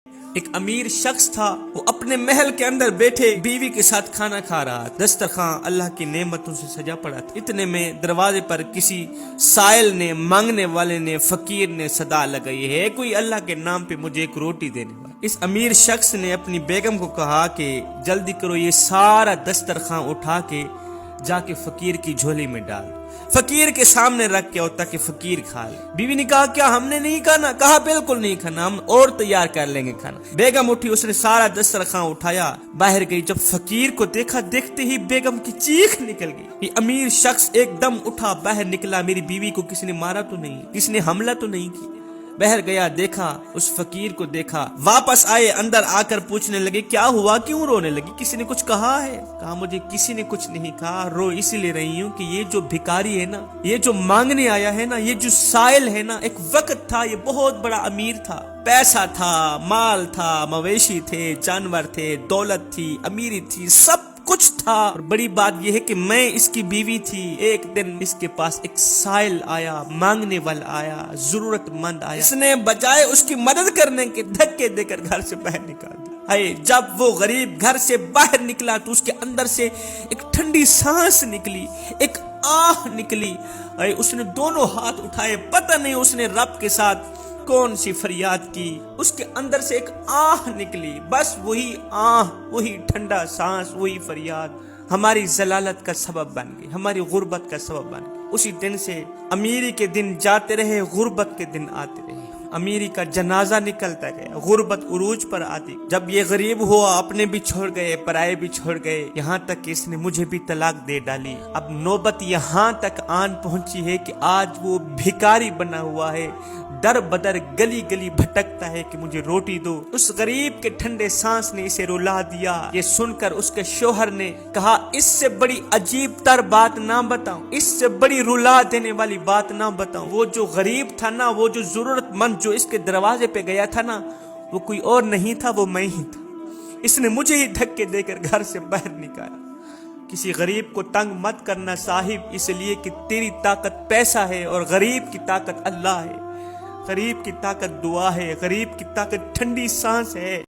ایک امیر شخص تھا، وہ اپنے محل کے اندر بیٹھے بیوی کے ساتھ کھانا کھا رہا تھا۔ دسترخوان اللہ کی نعمتوں سے سجا پڑا تھا۔ اتنے میں دروازے پر کسی سائل نے، مانگنے والے نے، فقیر نے صدا لگائی ہے، کوئی اللہ کے نام پہ مجھے ایک روٹی دینے والا۔ اس امیر شخص نے اپنی بیگم کو کہا کہ جلدی کرو، یہ سارا دسترخوان اٹھا کے جا کے فقیر کی جھولی میں ڈال، فقیر کے سامنے رکھ کے، اور تاکہ فقیر کھا لے۔ بیوی نے کہا کیا ہم نے نہیں کھانا؟ کہا بالکل نہیں کھانا، ہم اور تیار کر لیں گے کھانا۔ بیگم اٹھی، اس نے سارا دسترخوان اٹھایا، باہر گئی۔ جب فقیر کو دیکھا، دیکھتے ہی بیگم کی چیخ نکل گئی۔ یہ امیر شخص ایک دم اٹھا، باہر نکلا، میری بیوی کو کسی نے مارا تو نہیں، کسی نے حملہ تو نہیں کی؟ باہر گیا، دیکھا، اس فقیر کو دیکھا، واپس آئے، اندر آ کر پوچھنے لگے کیا ہوا، کیوں رونے لگی، کسی نے کچھ کہا ہے؟ کہا مجھے کسی نے کچھ نہیں کہا، رو اسی لیے رہی ہوں کہ یہ جو بھکاری ہے نا، یہ جو مانگنے آیا ہے نا، یہ جو سائل ہے نا، ایک وقت تھا یہ بہت بڑا امیر تھا، پیسہ تھا، مال تھا، مویشی تھے، جانور تھے، دولت تھی، امیری تھی، سب کچھ تھا، اور بڑی بات یہ ہے کہ میں اس کی بیوی تھی۔ ایک دن اس کے پاس ایک سائل آیا، مانگنے والا آیا، ضرورت مند آیا، اس نے بجائے اس کی مدد کرنے کے دھکے دے کر گھر سے باہر نکال دیا۔ جب وہ غریب گھر سے باہر نکلا تو اس کے اندر سے ایک ٹھنڈی سانس نکلی، ایک آہ نکلی۔ اس نے دونوں ہاتھ اٹھائے، پتہ نہیں اس نے رب کے ساتھ کون سی فریاد کی، اس کے اندر سے ایک آہ نکلی، بس وہی آہ، وہی ٹھنڈا سانس، وہی فریاد ہماری ضلالت کا سبب بن گئی، ہماری غربت کا سبب بن گئی۔ اسی دن سے امیری کے دن جاتے رہے، غربت کے دن آتے رہے، امیری کا جنازہ نکلتا گیا، غربت عروج پر آتی۔ جب یہ غریب ہوا، اپنے بھی چھوڑ گئے، پرائے بھی چھوڑ گئے، یہاں تک کہ اس نے مجھے بھی طلاق دے ڈالی۔ اب نوبت یہاں تک آن پہنچی ہے کہ آج وہ بھکاری بنا ہوا ہے، در بدر گلی گلی بھٹکتا ہے کہ مجھے روٹی دو۔ اس غریب کے ٹھنڈے سانس نے اسے رلا دیا۔ یہ سن کر اس کے شوہر نے کہا اس سے بڑی عجیب تر بات نہ بتاؤں، اس سے بڑی رلا دینے والی بات نہ بتاؤں۔ وہ جو غریب تھا نا، وہ جو ضرورت مند جو اس کے دروازے پہ گیا تھا نا، وہ کوئی اور نہیں تھا، وہ میں ہی تھا۔ اس نے مجھے ہی دھکے دے کر گھر سے باہر نکالا۔ کسی غریب کو تنگ مت کرنا صاحب، اس لیے کہ تیری طاقت پیسہ ہے اور غریب کی طاقت اللہ ہے، غریب کی طاقت دعا ہے، غریب کی طاقت ٹھنڈی سانس ہے۔